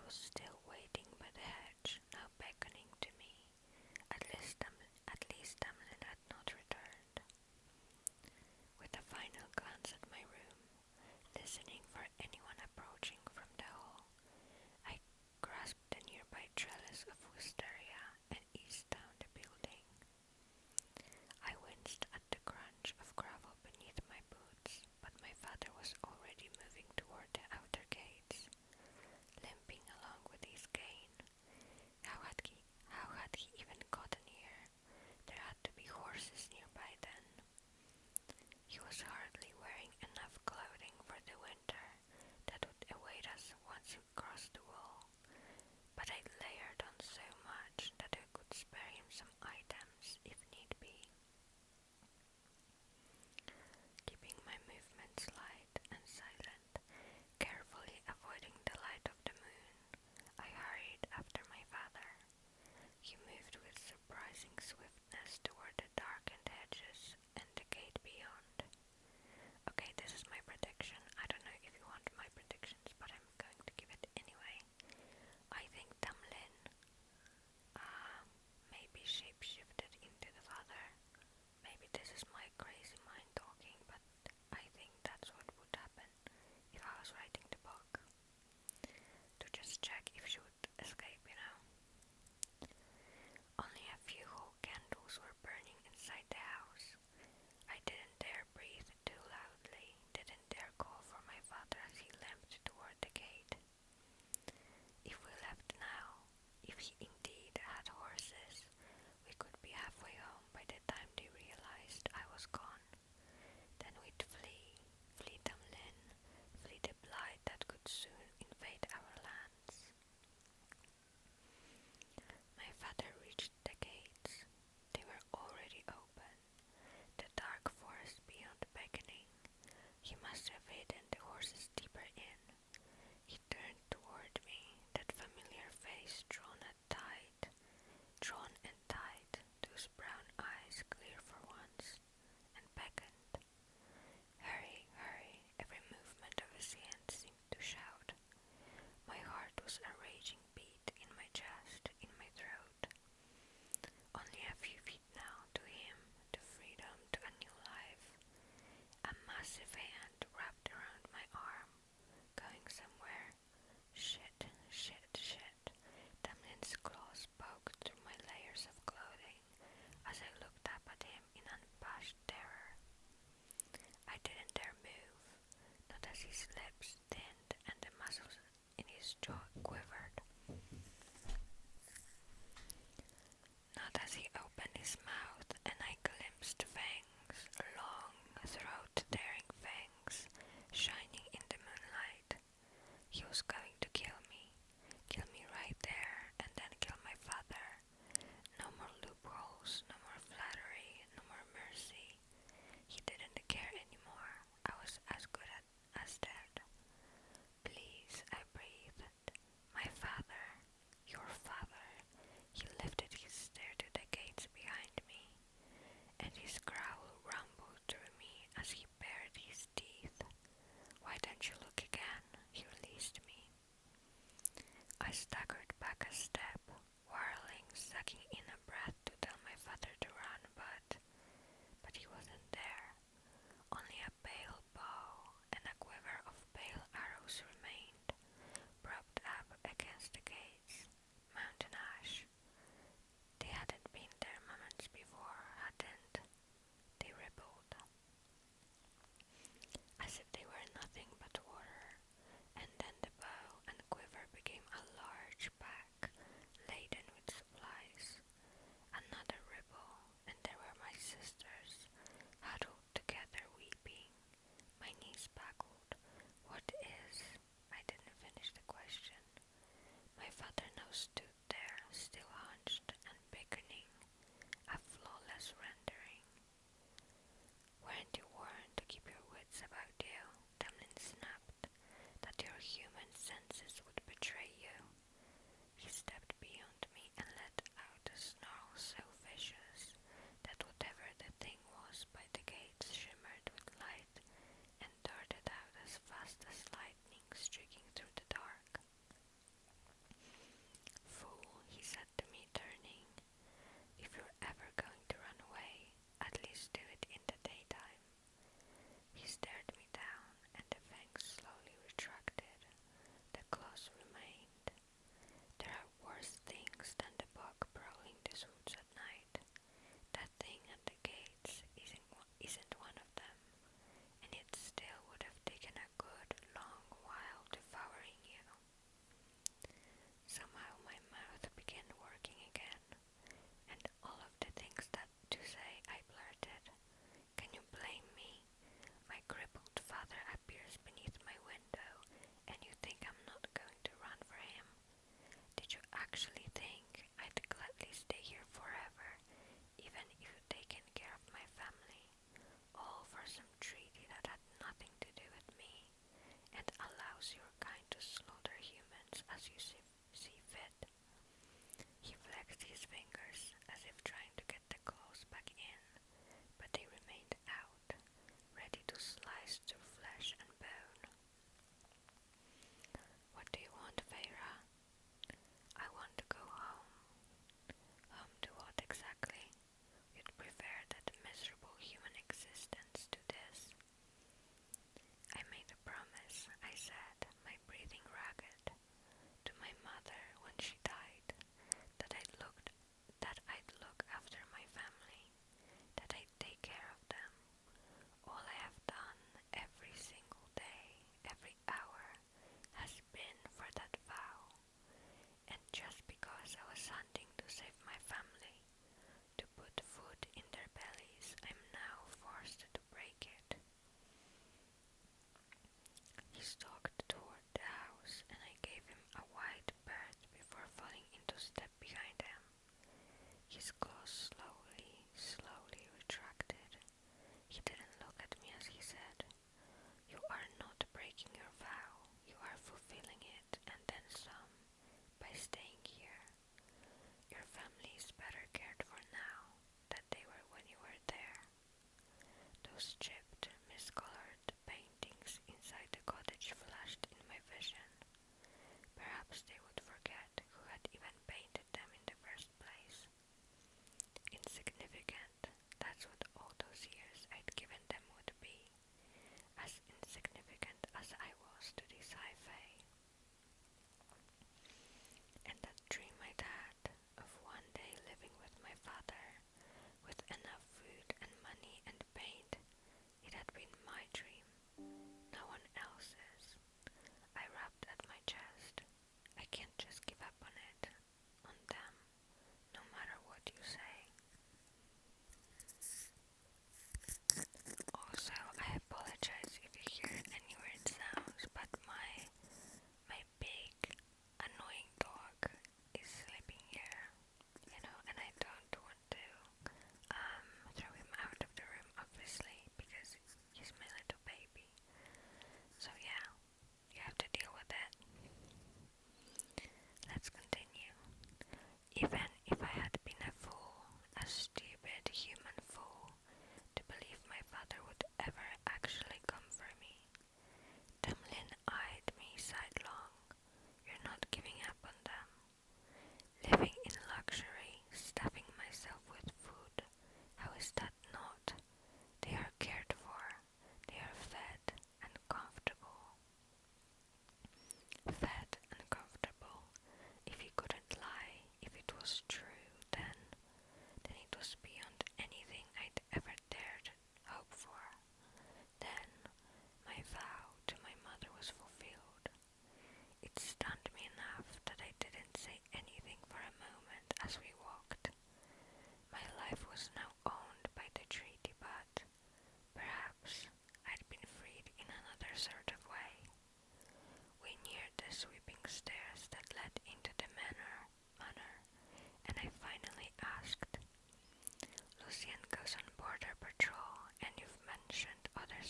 he was still waiting by the hedge, now beckoning to me. At least Tamlin had not returned. With a final glance at my room, listening for anyone approaching from the hall, I grasped the nearby trellis of wisteria and eased down the building. I winced at the crunch of gravel beneath my boots, but my father was already moving toward the outer gates, limping along with a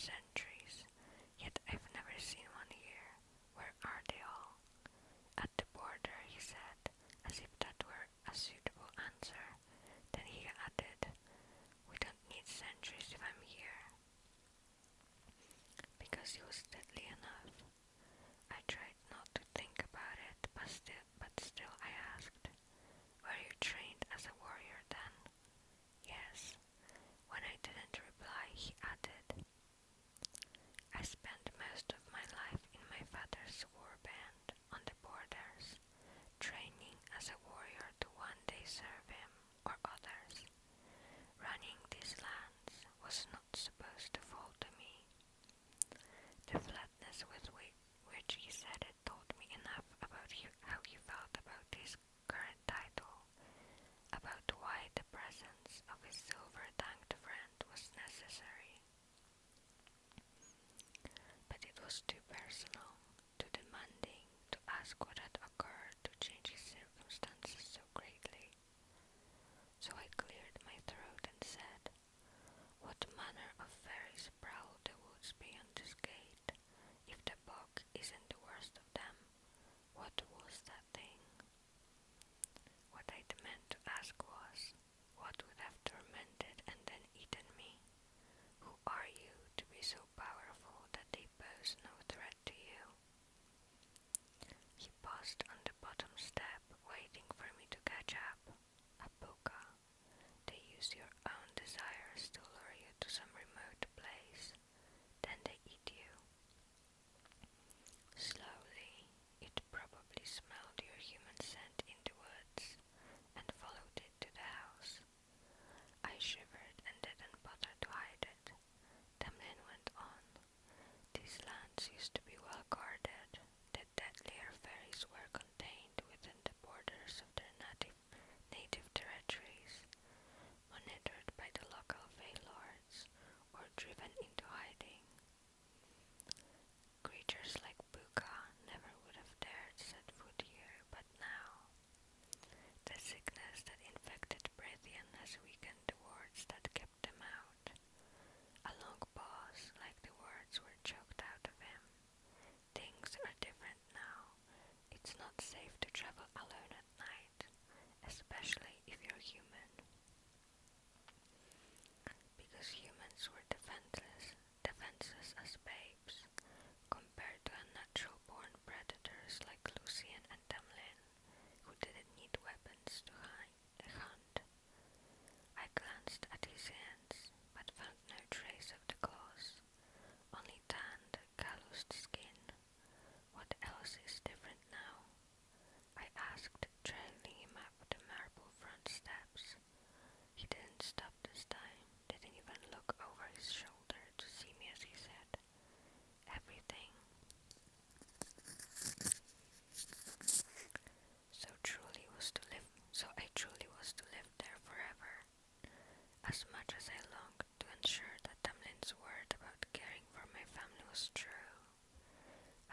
sentries, yet I've never seen one here. Where are they all? At the border, he said, as if that were a suitable answer. Then he added, we don't need sentries if I'm here. Because he was deadly enough. I tried not to think about it, but still I asked, were you trained as a warrior then? Yes. When I didn't reply, he added, I spent most of my life in my father's war band on the borders, training as a warrior to one day serve him or others. Running these lands was not supposed to fall to me. The flatness with which he said it told me enough about how he felt about his current title, about why the presence of his silver-tongued friend was necessary. But it was too personal, too demanding to ask what had occurred to change his circumstances so greatly. So I cleared my throat and said, what manner of fairies prowl the woods beyond this gate? If the bog isn't the worst of them, what was that thing? What I meant to ask was, what would have tormented and then eaten me? Who are you to be so powerful that they pose no threat to you? He paused on the bottom step, waiting for me to catch up. A puka. They use your own desires to lure you to some remote place. Then they eat you. Slowly, it probably smelled your human scent in the woods and followed it to the house. I shivered and didn't bother to hide it. Tamlin went on. These lands used to be well guarded. The deadlier fairies were contained within the borders of their native territories, monitored by the local Fey lords, or driven into hiding. Creatures like Buka never would have dared set foot here, but now, the sickness that infected Brithian has weakened the wards that kept them out. A long pause, like the words were choked out of him. Things are different now. It's not safe to travel alone at night, especially if you're human. Because humans were defenseless as babes, compared to unnatural-born predators like Lucien and Tamlin, who didn't need weapons to hunt. I glanced at his hands, but found no trace of the claws, only tanned, calloused skin. What else is different now? I asked, trailing him up the marble front steps. He didn't stop this time, didn't even look over his shoulder to see me as he said, everything. So I truly was to live there forever. As much as I longed to ensure that Tamlin's word about caring for my family was true,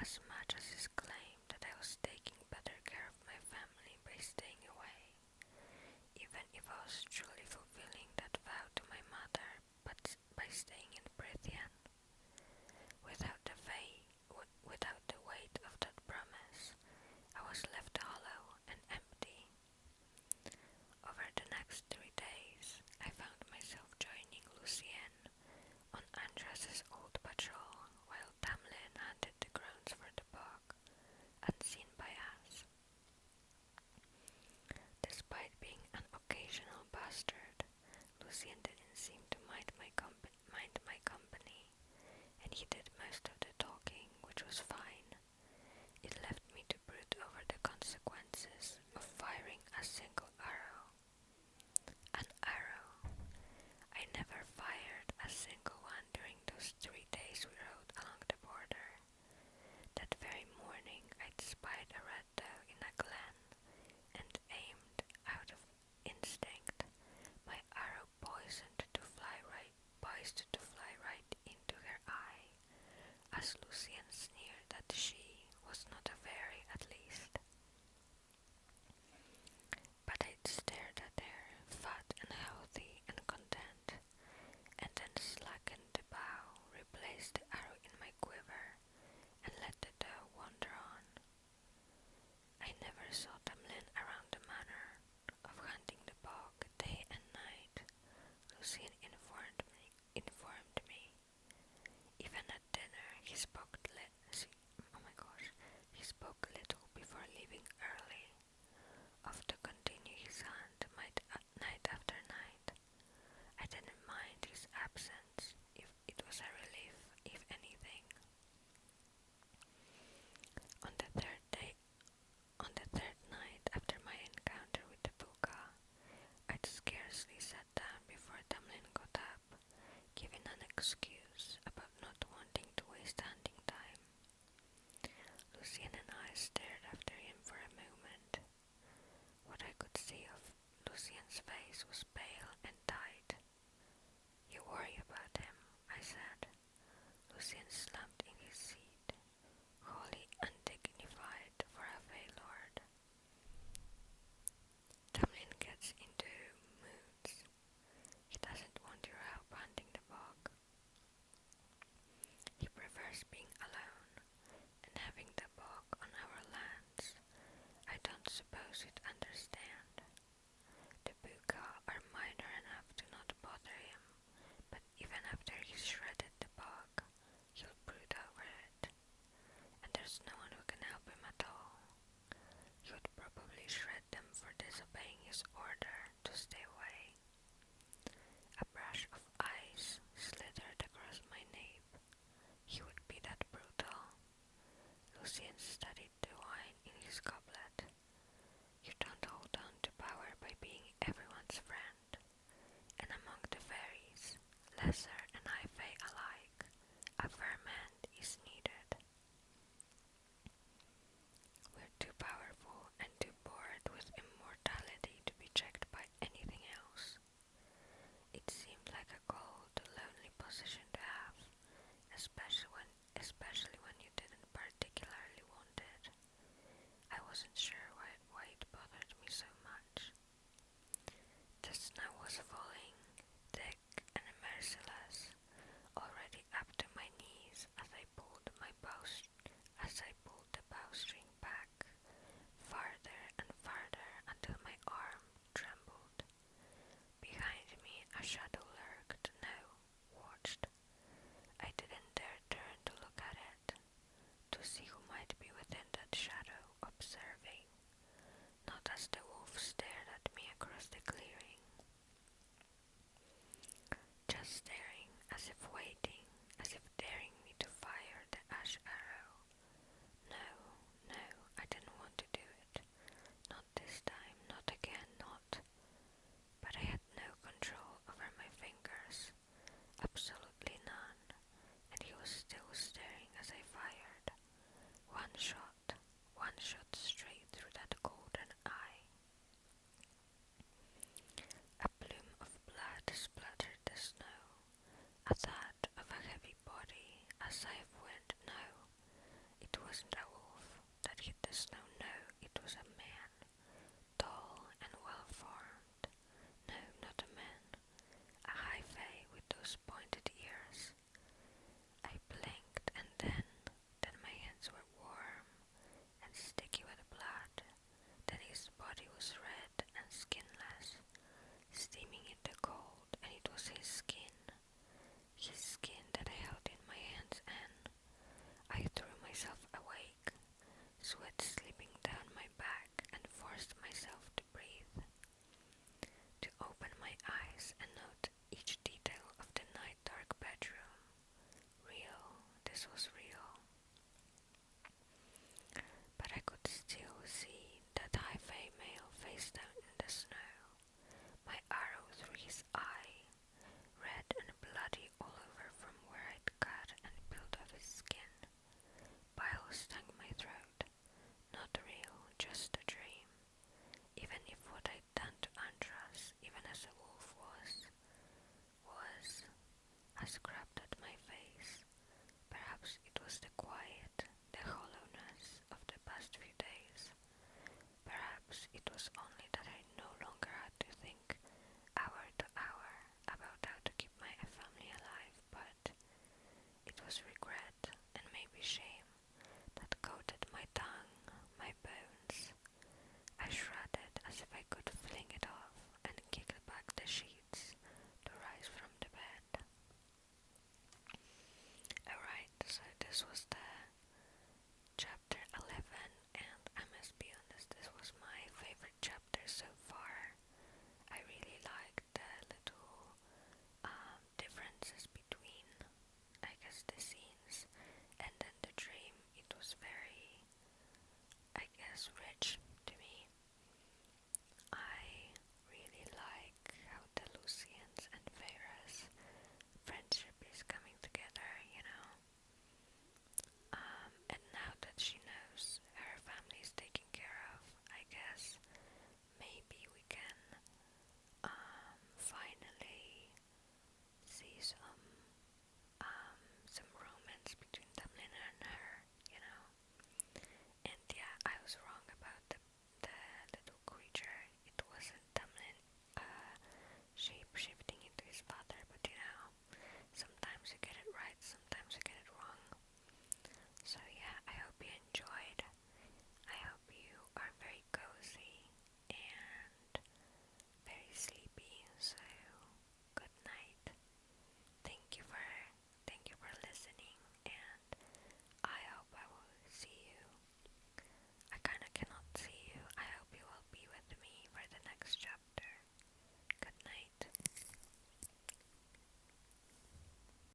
as much as his claim that I was taking better care of my family by staying away, even if I was truly fulfilling that vow to my mother, but by staying in Brithian. Without the weight of that promise, I was left hollow and empty. Over the next 3 days, I found myself joining Lucien on Andras's old patrol, while Tamlin hunted the grounds for the bog, unseen by us. Despite being an occasional bastard, Lucien didn't seem to mind my company, and he did most of the talking, which was fine. It left me to brood over the consequences of firing a single arrow. An arrow. I never fired a single one during those 3 days we rode along the border. That very morning I'd spied a red doe in a glen, and aimed out of instinct, my arrow poised to fly right into her eye. A knows you'd understand. The buka are minor enough to not bother him, but even after he's shredded the bug, he'll brood over it, and there's no one who can help him at all. He would probably shred them for disobeying his order to stay away. A brush of ice slithered across my nape. He would be that brutal. Lucien studied the wine in his goblet. You don't hold on to power by being everyone's friend, and among the fairies, lesser and high fae alike, a firm hand is needed. We're too powerful and too bored with immortality to be checked by anything else. It seemed like a cold, lonely position to have, especially when you didn't particularly want it. I wasn't sure why it bothered me so much. The snow was falling, thick and merciless, already up to my knees as I pulled the bowstring back, farther and farther until my arm trembled. Behind me a shadow lurked, watched. I didn't dare turn to look at it, to see who might be within that shadow, observing, not as the wolf stared at me across the clearing, just staring, as if waiting, as if